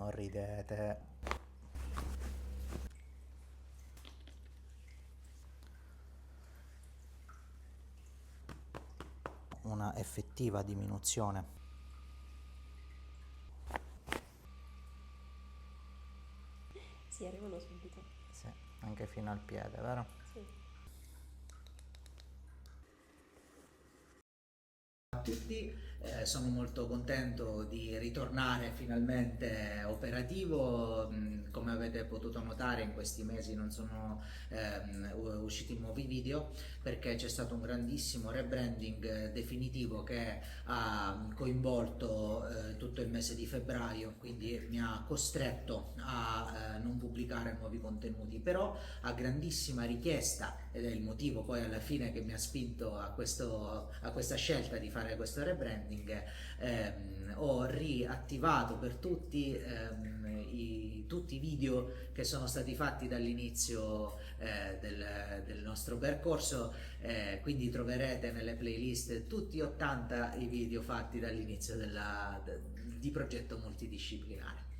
Non ridete. Una effettiva diminuzione. Sì, arrivano subito. Sì, anche fino al piede, vero? Sì. A tutti, sono molto contento di ritornare finalmente operativo. Come avete potuto notare, in questi mesi non sono usciti nuovi video perché c'è stato un grandissimo rebranding definitivo che ha coinvolto tutto il mese di febbraio, quindi mi ha costretto a non pubblicare nuovi contenuti, però a grandissima richiesta, ed è il motivo poi alla fine che mi ha spinto a questa scelta di fare questo rebranding. Ho riattivato per tutti tutti i video che sono stati fatti dall'inizio del nostro percorso, quindi troverete nelle playlist tutti 80 i video fatti dall'inizio di progetto multidisciplinare.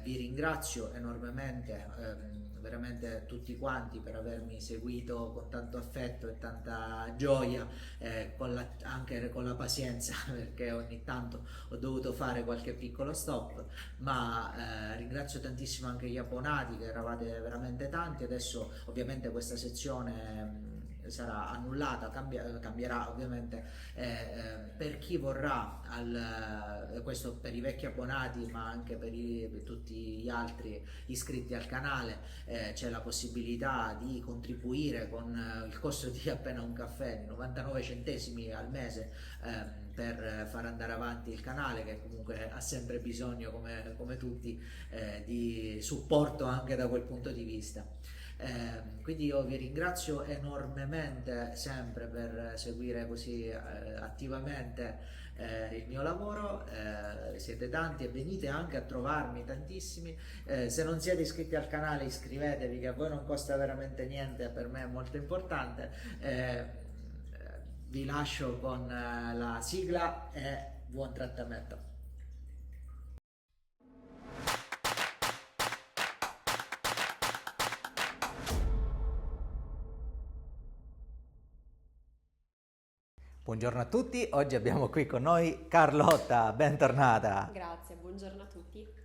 Vi ringrazio enormemente, veramente tutti quanti, per avermi seguito con tanto affetto e tanta gioia, anche con la pazienza perché ogni tanto ho dovuto fare qualche piccolo stop, ma ringrazio tantissimo anche gli abbonati, che eravate veramente tanti. Adesso ovviamente questa sezione sarà annullata, cambierà ovviamente per chi vorrà, questo per i vecchi abbonati ma anche per tutti gli altri iscritti al canale. C'è la possibilità di contribuire con il costo di appena un caffè, di 99 centesimi al mese, per far andare avanti il canale, che comunque ha sempre bisogno, come tutti, di supporto anche da quel punto di vista. Quindi io vi ringrazio enormemente sempre per seguire così attivamente il mio lavoro. Siete tanti e venite anche a trovarmi tantissimi. Se non siete iscritti al canale, iscrivetevi, che a voi non costa veramente niente, per me è molto importante. Vi lascio con la sigla e buon trattamento. Buongiorno a tutti, oggi abbiamo qui con noi Carlotta, bentornata. Grazie, buongiorno a tutti.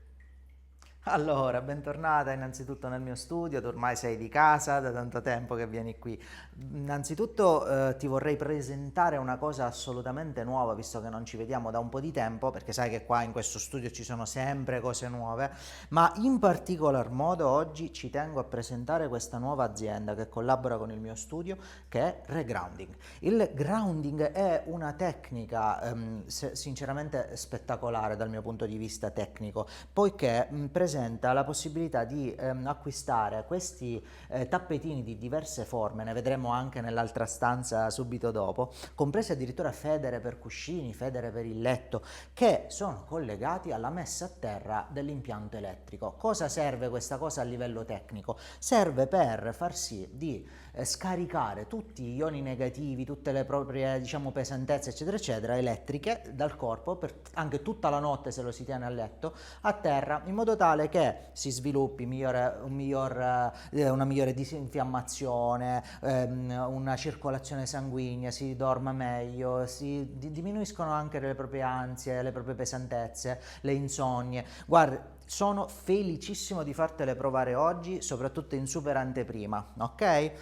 Allora, bentornata innanzitutto nel mio studio, tu ormai sei di casa, da tanto tempo che vieni qui. Innanzitutto ti vorrei presentare una cosa assolutamente nuova, visto che non ci vediamo da un po' di tempo, perché sai che qua in questo studio ci sono sempre cose nuove, ma in particolar modo oggi ci tengo a presentare questa nuova azienda che collabora con il mio studio, che è Regrounding. Il grounding è una tecnica sinceramente spettacolare dal mio punto di vista tecnico, poiché presenta la possibilità di acquistare questi tappetini di diverse forme, ne vedremo anche nell'altra stanza subito dopo, comprese addirittura federe per cuscini, federe per il letto, che sono collegati alla messa a terra dell'impianto elettrico. Cosa serve questa cosa a livello tecnico? Serve per far sì di scaricare tutti gli ioni negativi, tutte le proprie, diciamo, pesantezze eccetera eccetera elettriche dal corpo, per anche tutta la notte, se lo si tiene a letto, a terra, in modo tale che si sviluppi una migliore disinfiammazione, una circolazione sanguigna, si dorma meglio, diminuiscono anche le proprie ansie, le proprie pesantezze, le insonnie. Guarda, sono felicissimo di fartele provare oggi, soprattutto in super anteprima, ok?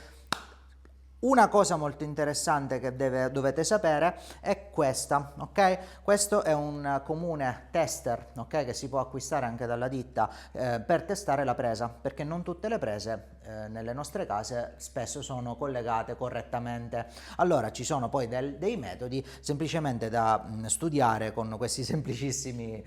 Una cosa molto interessante che dovete sapere è questa, ok? Questo è un comune tester, ok? Che si può acquistare anche dalla ditta per testare la presa, perché non tutte le prese nelle nostre case spesso sono collegate correttamente. Allora ci sono poi dei metodi semplicemente da studiare con questi semplicissimi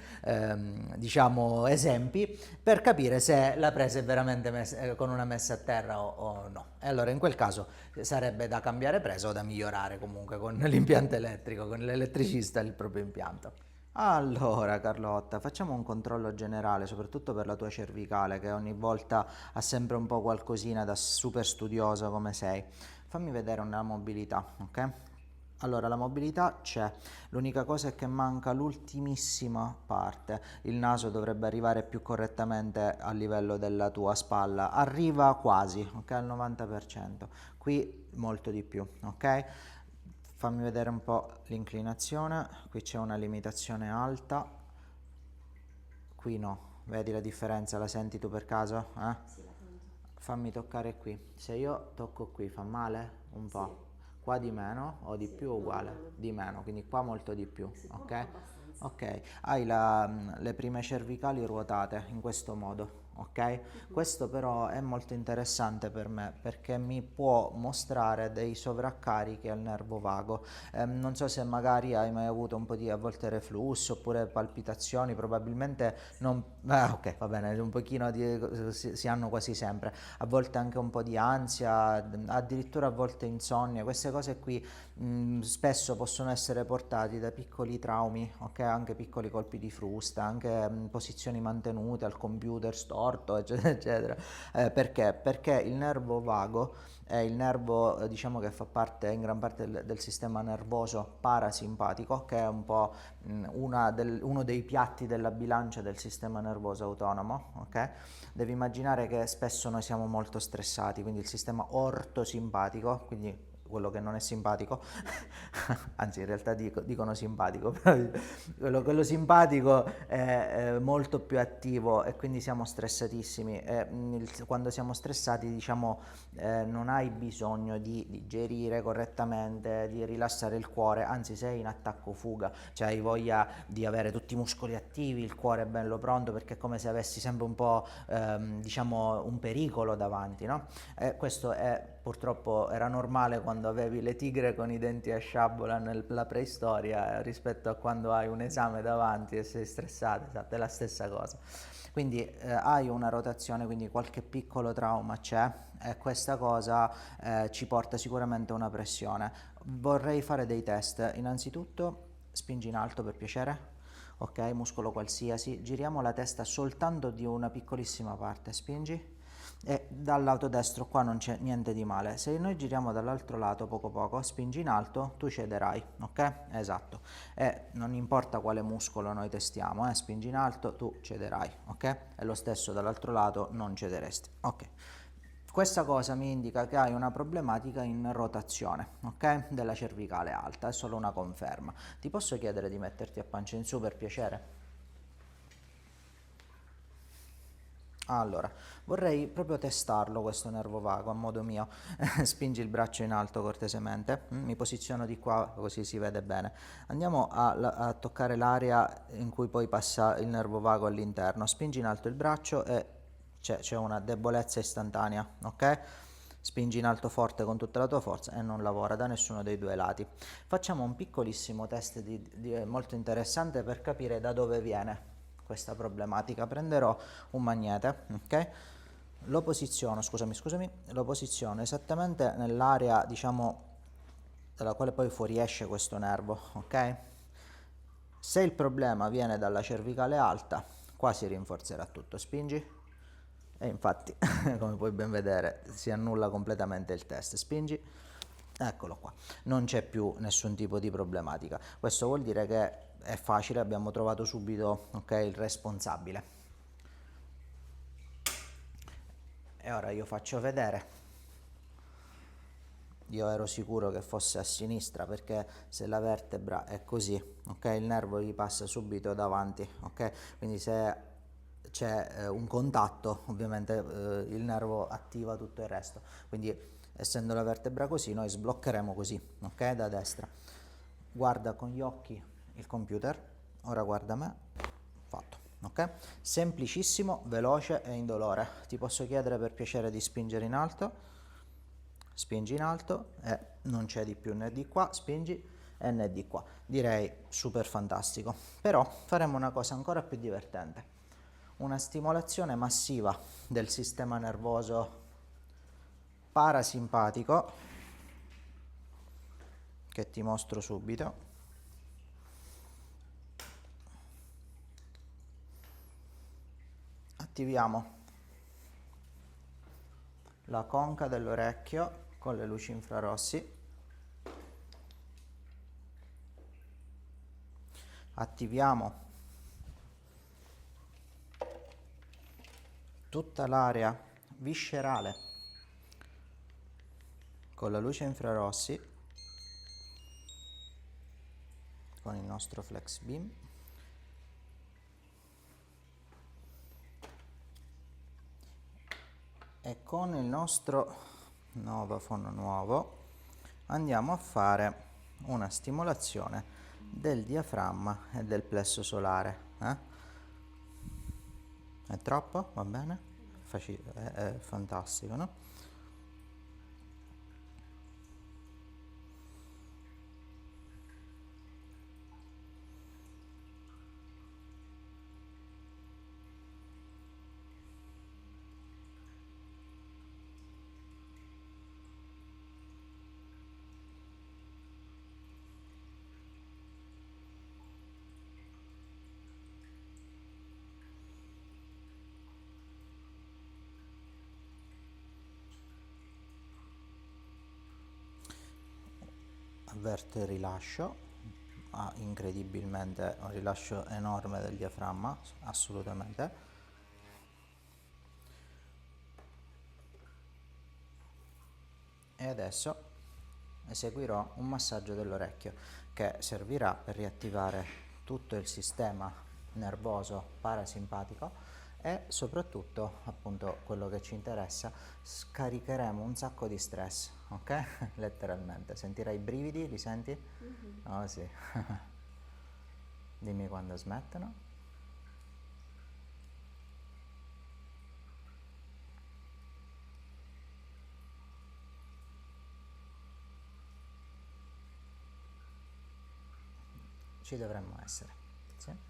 diciamo esempi, per capire se la presa è veramente con una messa a terra o no. E allora in quel caso sarebbe da cambiare presa o da migliorare comunque con l'impianto elettrico, con l'elettricista il proprio impianto. Allora Carlotta, facciamo un controllo generale, soprattutto per la tua cervicale, che ogni volta ha sempre un po' qualcosina da super studiosa come sei. Fammi vedere una mobilità, ok? Allora, la mobilità c'è, l'unica cosa è che manca l'ultimissima parte. Il naso dovrebbe arrivare più correttamente a livello della tua spalla. Arriva quasi, ok? Al 90%. Qui molto di più, ok? Fammi vedere un po' l'inclinazione. Qui c'è una limitazione alta. Qui no. Vedi la differenza? La senti tu per caso? Sì, la sento. Fammi toccare qui. Se io tocco qui fa male? Un Sì, po'. Qua di meno o di sì, più o no, di uguale? meno. Di meno, quindi qua molto di più, Sì, qua ok? abbastanza. Ok, hai le prime cervicali ruotate in questo modo, ok? Questo però è molto interessante per me perché mi può mostrare dei sovraccarichi al nervo vago. Non so se magari hai mai avuto un po' di a volte reflusso oppure palpitazioni, probabilmente non... ok, va bene, un pochino si hanno quasi sempre, a volte anche un po' di ansia, addirittura a volte insonnia, queste cose qui spesso possono essere portati da piccoli traumi, ok? Anche piccoli colpi di frusta, anche posizioni mantenute al computer storto, eccetera, eccetera. Perché? Perché il nervo vago è il nervo, diciamo che fa parte in gran parte del sistema nervoso parasimpatico, che è un po' uno dei piatti della bilancia del sistema nervoso autonomo, ok? Devi immaginare che spesso noi siamo molto stressati, quindi il sistema ortosimpatico, quindi quello che non è simpatico, anzi in realtà dicono simpatico, però quello simpatico è molto più attivo e quindi siamo stressatissimi e quando siamo stressati diciamo non hai bisogno di digerire correttamente, di rilassare il cuore, anzi sei in attacco fuga, cioè hai voglia di avere tutti i muscoli attivi, il cuore è bello pronto perché è come se avessi sempre un po' diciamo un pericolo davanti, no? E questo è purtroppo era normale quando avevi le tigre con i denti a sciabola nella preistoria rispetto a quando hai un esame davanti e sei stressato, esatto, è la stessa cosa. Quindi hai una rotazione, quindi qualche piccolo trauma c'è e questa cosa ci porta sicuramente a una pressione. Vorrei fare dei test. Innanzitutto spingi in alto per piacere. Ok, muscolo qualsiasi, giriamo la testa soltanto di una piccolissima parte, spingi e dal lato destro qua non c'è niente di male. Se noi giriamo dall'altro lato poco poco, spingi in alto, tu cederai, ok? Esatto. E non importa quale muscolo noi testiamo, spingi in alto, tu cederai, ok? E lo stesso dall'altro lato non cederesti, ok? Questa cosa mi indica che hai una problematica in rotazione, ok? Della cervicale alta, è solo una conferma. Ti posso chiedere di metterti a pancia in su per piacere? Allora, vorrei proprio testarlo questo nervo vago a modo mio. Spingi il braccio in alto cortesemente. Mi posiziono di qua così si vede bene. Andiamo a toccare l'area in cui poi passa il nervo vago all'interno. Spingi in alto il braccio e c'è una debolezza istantanea, ok? Spingi in alto forte con tutta la tua forza e non lavora da nessuno dei due lati. Facciamo un piccolissimo test molto interessante per capire da dove viene questa problematica. Prenderò un magnete, ok? Lo posiziono, scusami, lo posiziono esattamente nell'area, diciamo, dalla quale poi fuoriesce questo nervo, ok? Se il problema viene dalla cervicale alta, qua si rinforzerà tutto, spingi. E infatti, come puoi ben vedere, si annulla completamente il test. Spingi, eccolo qua. Non c'è più nessun tipo di problematica. Questo vuol dire che è facile, abbiamo trovato subito, ok, il responsabile. E ora io faccio vedere. Io ero sicuro che fosse a sinistra perché se la vertebra è così, ok, il nervo gli passa subito davanti, ok? Quindi se c'è un contatto, ovviamente il nervo attiva tutto il resto. Quindi essendo la vertebra così, noi sbloccheremo così, ok, da destra. Guarda con gli occhi il computer, ora guarda me, fatto, ok? Semplicissimo, veloce e indolore. Ti posso chiedere per piacere di spingere in alto? Spingi in alto e non c'è di più né di qua, spingi e né di qua. Direi super fantastico. Però faremo una cosa ancora più divertente. Una stimolazione massiva del sistema nervoso parasimpatico che ti mostro subito. Attiviamo la conca dell'orecchio con le luci infrarossi. attiviamo tutta l'area viscerale con la luce infrarossi, con il nostro Flex Beam. E con il nostro Novafone nuovo andiamo a fare una stimolazione del diaframma e del plesso solare. È troppo? Va bene? È fantastico, no? Avverte il rilascio, ha incredibilmente un rilascio enorme del diaframma, assolutamente. E adesso eseguirò un massaggio dell'orecchio che servirà per riattivare tutto il sistema nervoso parasimpatico e soprattutto, appunto, quello che ci interessa, scaricheremo un sacco di stress, ok? Letteralmente. Sentirai i brividi, li senti? Oh sì. Dimmi quando smettono. Ci dovremmo essere, sì?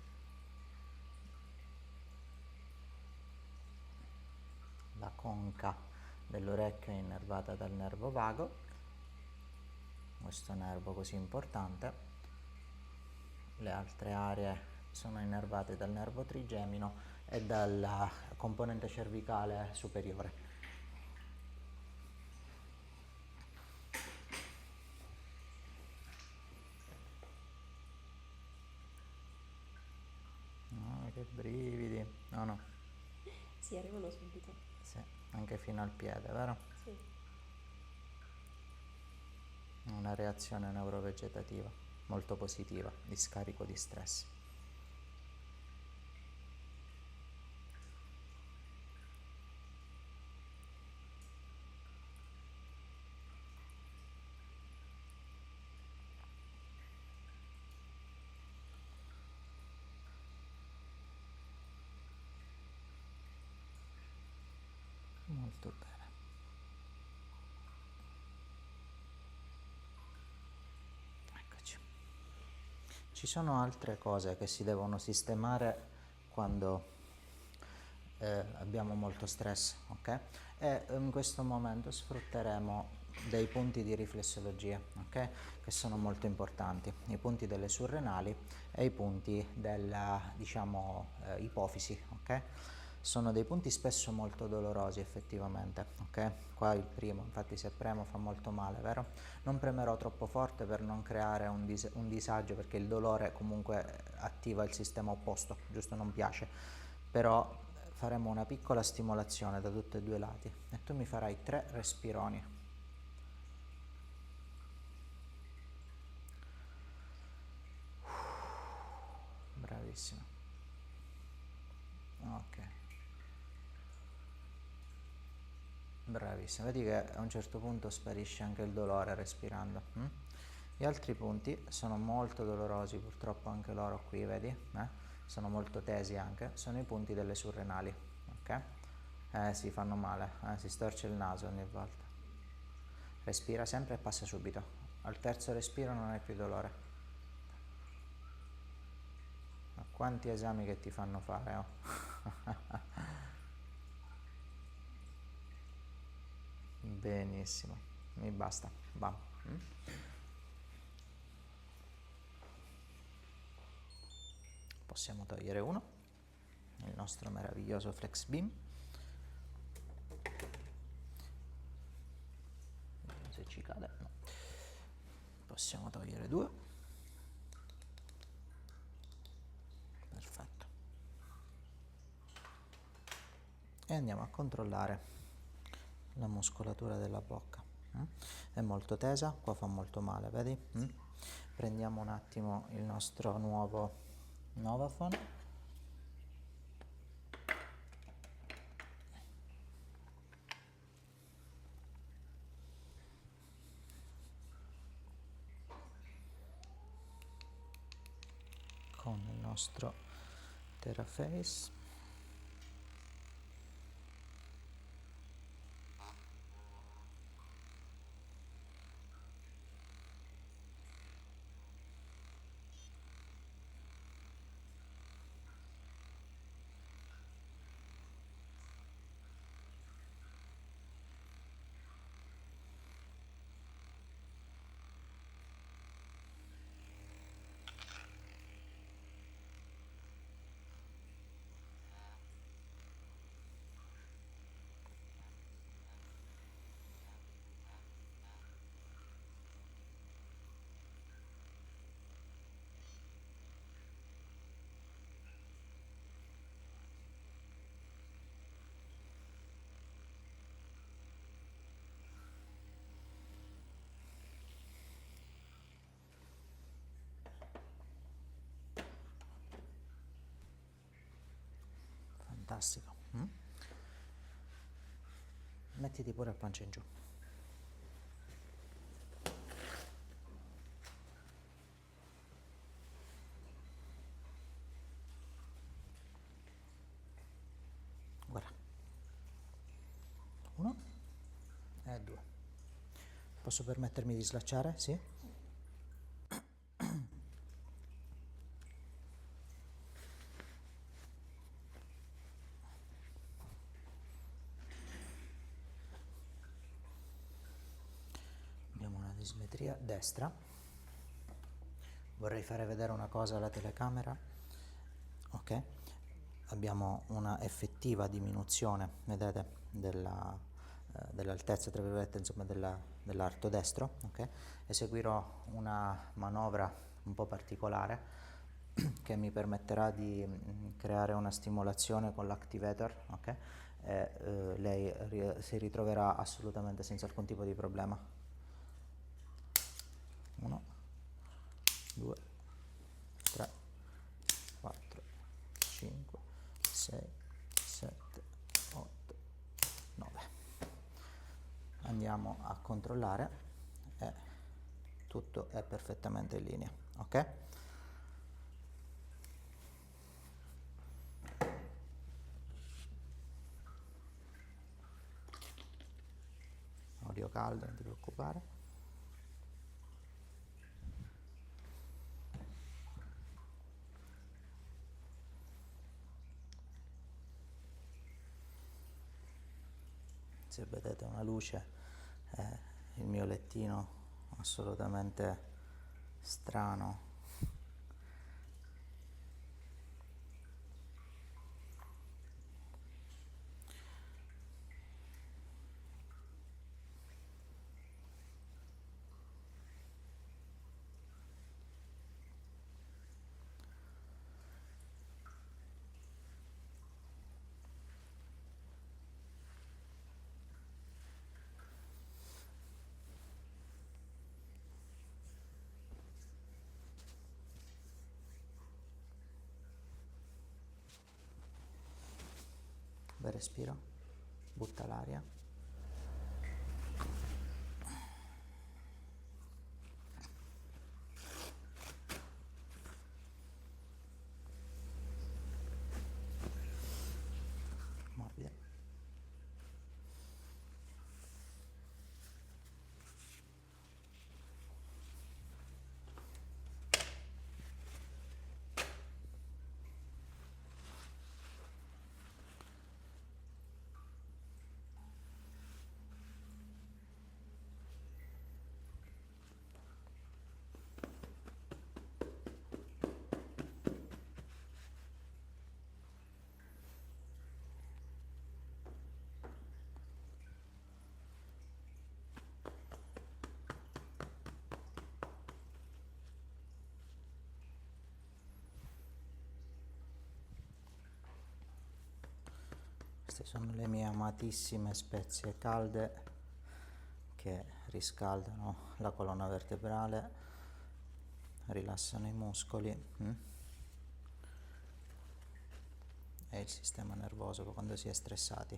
La conca dell'orecchio è innervata dal nervo vago, questo nervo così importante. Le altre aree sono innervate dal nervo trigemino e dalla componente cervicale superiore. Oh, che brividi! No, no. Sì, arrivano subito. Sì, anche fino al piede, vero? Sì. Una reazione neurovegetativa molto positiva di scarico di stress. Molto bene. Eccoci. Ci sono altre cose che si devono sistemare quando abbiamo molto stress, ok? E in questo momento sfrutteremo dei punti di riflessologia, ok? Che sono molto importanti, i punti delle surrenali e i punti della, diciamo, ipofisi, ok? Sono dei punti spesso molto dolorosi effettivamente, ok? Qua il primo, infatti se premo fa molto male, vero? Non premerò troppo forte per non creare un disagio, perché il dolore comunque attiva il sistema opposto, giusto? Non piace, però faremo una piccola stimolazione da tutti e due i lati e tu mi farai 3 respironi. Bravissimo. Ok. Bravissimo, vedi che a un certo punto sparisce anche il dolore respirando. Gli altri punti sono molto dolorosi, purtroppo anche loro qui, vedi? Sono molto tesi anche, sono i punti delle surrenali, ok? Si fanno male, si storce il naso ogni volta. Respira sempre e passa subito. Al terzo respiro non hai più dolore. Ma quanti esami che ti fanno fare, oh? Benissimo, mi basta, va. Possiamo togliere uno, il nostro meraviglioso Flex Beam. Vediamo se ci cade, no. Possiamo togliere 2. Perfetto. E andiamo a controllare la muscolatura della bocca. È molto tesa, qua fa molto male, vedi? Prendiamo un attimo il nostro nuovo Novafone. Con il nostro TheraFace. Fantastico. Mettiti pure a pancia in giù. Guarda. 1 e 2. Posso permettermi di slacciare? Sì? Abbiamo una disimmetria destra. Vorrei fare vedere una cosa alla telecamera. Ok? Abbiamo una effettiva diminuzione, vedete, dell'altezza, tra virgolette, insomma, dell'arto destro. Ok? Eseguirò una manovra un po' particolare che mi permetterà di creare una stimolazione con l'activator, ok? E lei si ritroverà assolutamente senza alcun tipo di problema. 1, 2, 3, 4, 5, 6, 7, 8, 9. Andiamo a controllare e tutto è perfettamente in linea, ok? Olio caldo, non ti preoccupare. Se vedete una luce, è il mio lettino assolutamente strano. Bel respiro, butta l'aria. Morbida. Queste sono le mie amatissime spezie calde che riscaldano la colonna vertebrale, rilassano i muscoli e il sistema nervoso quando si è stressati.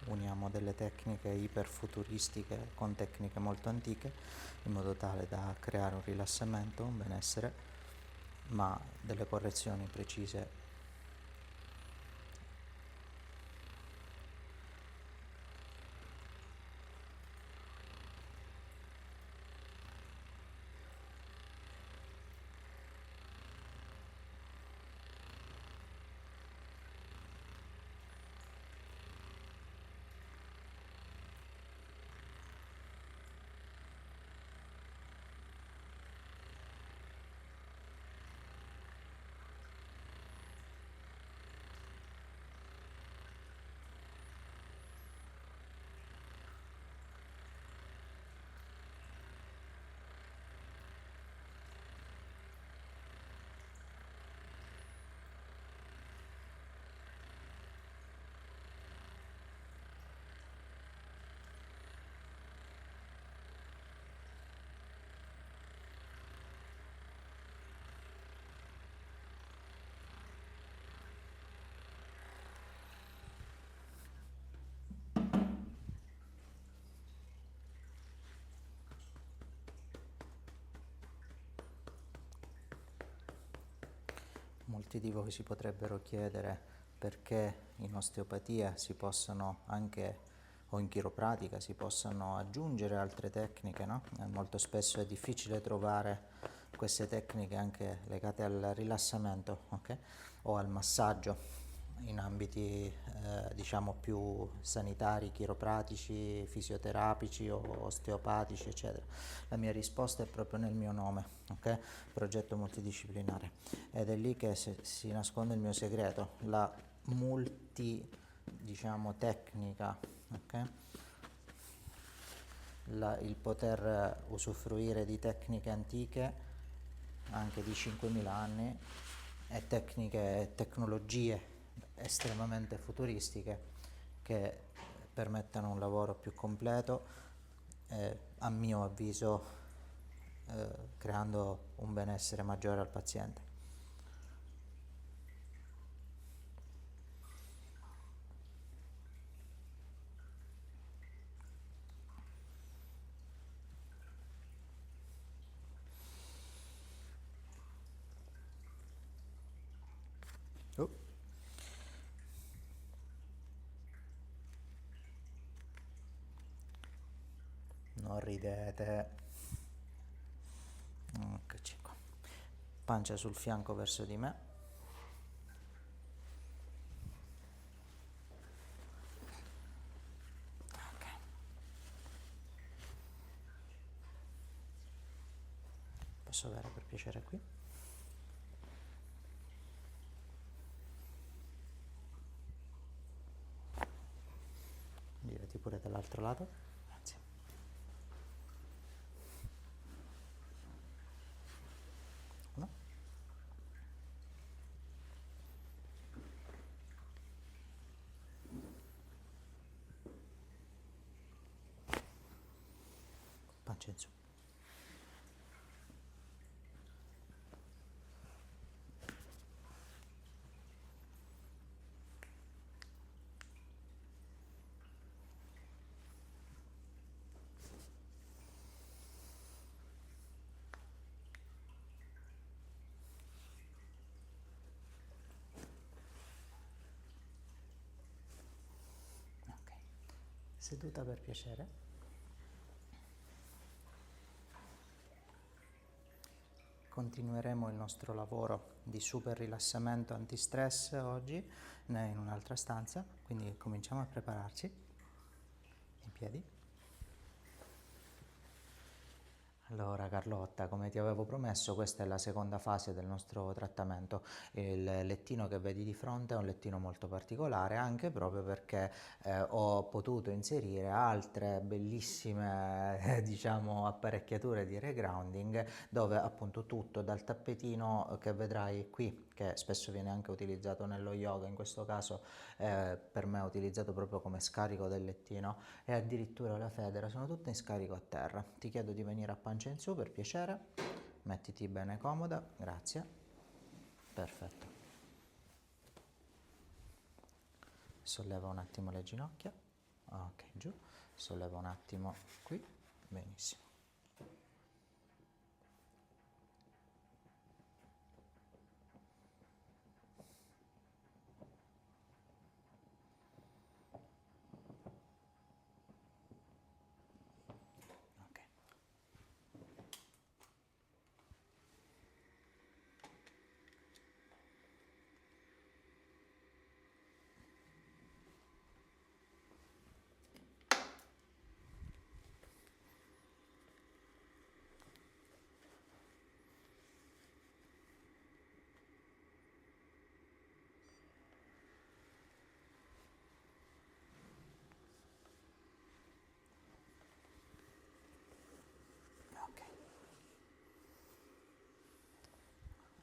Uniamo delle tecniche iperfuturistiche con tecniche molto antiche in modo tale da creare un rilassamento, un benessere, ma delle correzioni precise. Molti di voi si potrebbero chiedere perché in osteopatia si possono anche, o in chiropratica si possano aggiungere altre tecniche, no? Molto spesso è difficile trovare queste tecniche anche legate al rilassamento, ok? O al massaggio in ambiti diciamo più sanitari, chiropratici, fisioterapici o osteopatici, eccetera. La mia risposta è proprio nel mio nome, ok? Progetto multidisciplinare. Ed è lì che si nasconde il mio segreto, la diciamo, tecnica, ok? Il poter usufruire di tecniche antiche, anche di 5.000 anni, e tecnologie estremamente futuristiche che permettano un lavoro più completo, a mio avviso creando un benessere maggiore al paziente. Oh. Non ridete. Eccoci qua. Pancia sul fianco verso di me. Ok. Posso avere per piacere qui? Girati pure dall'altro lato. Grazie. Uno. Pancia in su. Ok. Seduta per piacere. Continueremo il nostro lavoro di super rilassamento antistress oggi in un'altra stanza, quindi cominciamo a prepararci. In piedi. Allora Carlotta, come ti avevo promesso, questa è la seconda fase del nostro trattamento. Il lettino che vedi di fronte è un lettino molto particolare, anche proprio perché ho potuto inserire altre bellissime, diciamo, apparecchiature di regrounding, dove appunto tutto, dal tappetino che vedrai qui, che spesso viene anche utilizzato nello yoga, in questo caso per me è utilizzato proprio come scarico del lettino, e addirittura la federa, sono tutte in scarico a terra. Ti chiedo di venire a pancia in su per piacere, mettiti bene comoda, grazie, perfetto. Solleva un attimo le ginocchia, ok, giù, solleva un attimo qui, benissimo. Ok. Ok,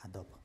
a dopo.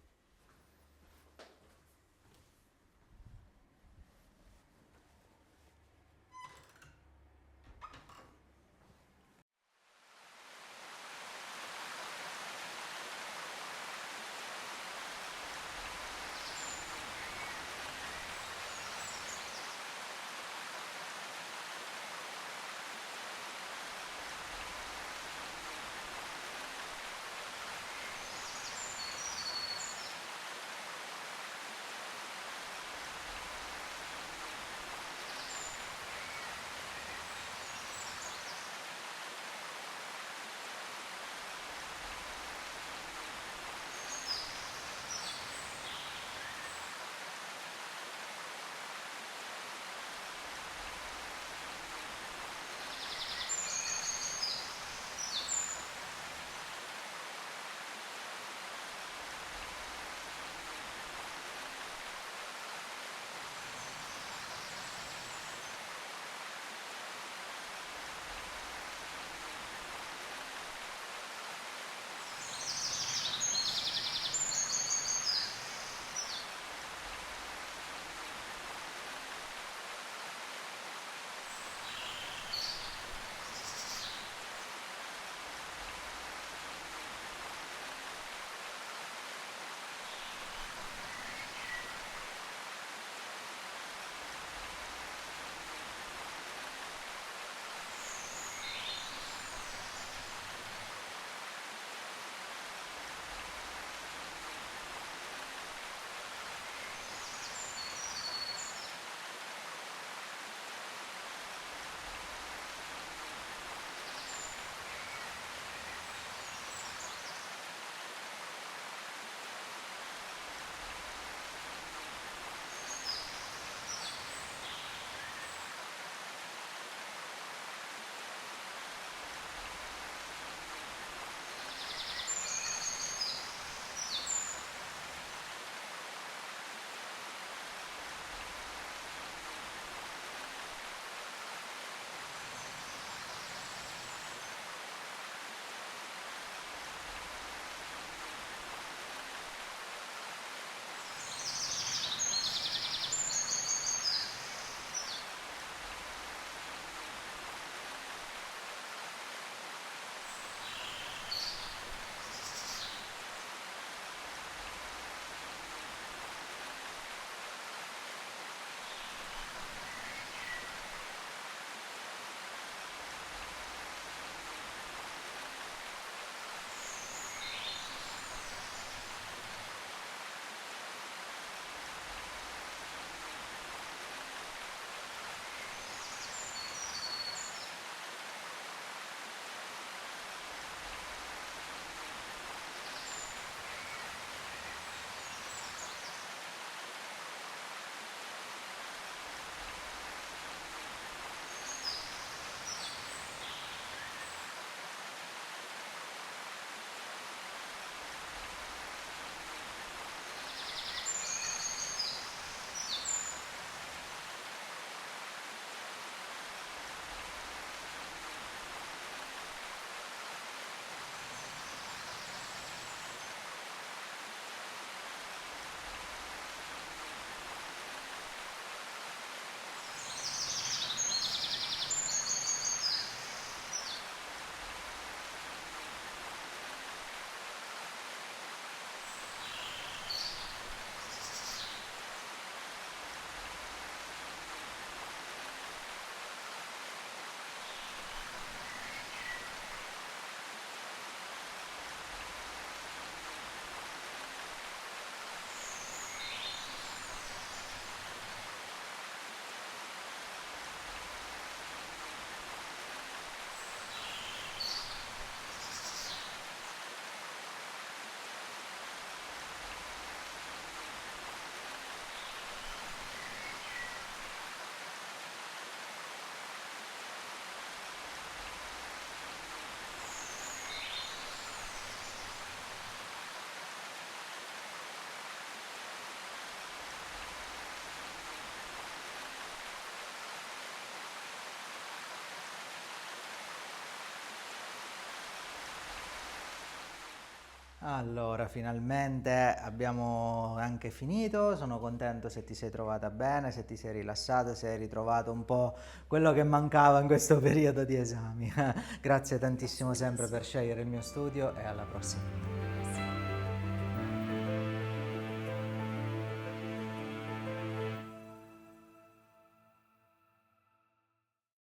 Allora, finalmente abbiamo anche finito, sono contento se ti sei trovata bene, se ti sei rilassata, se hai ritrovato un po' quello che mancava in questo periodo di esami. Grazie tantissimo Grazie sempre per mille. scegliere il mio studio e alla prossima.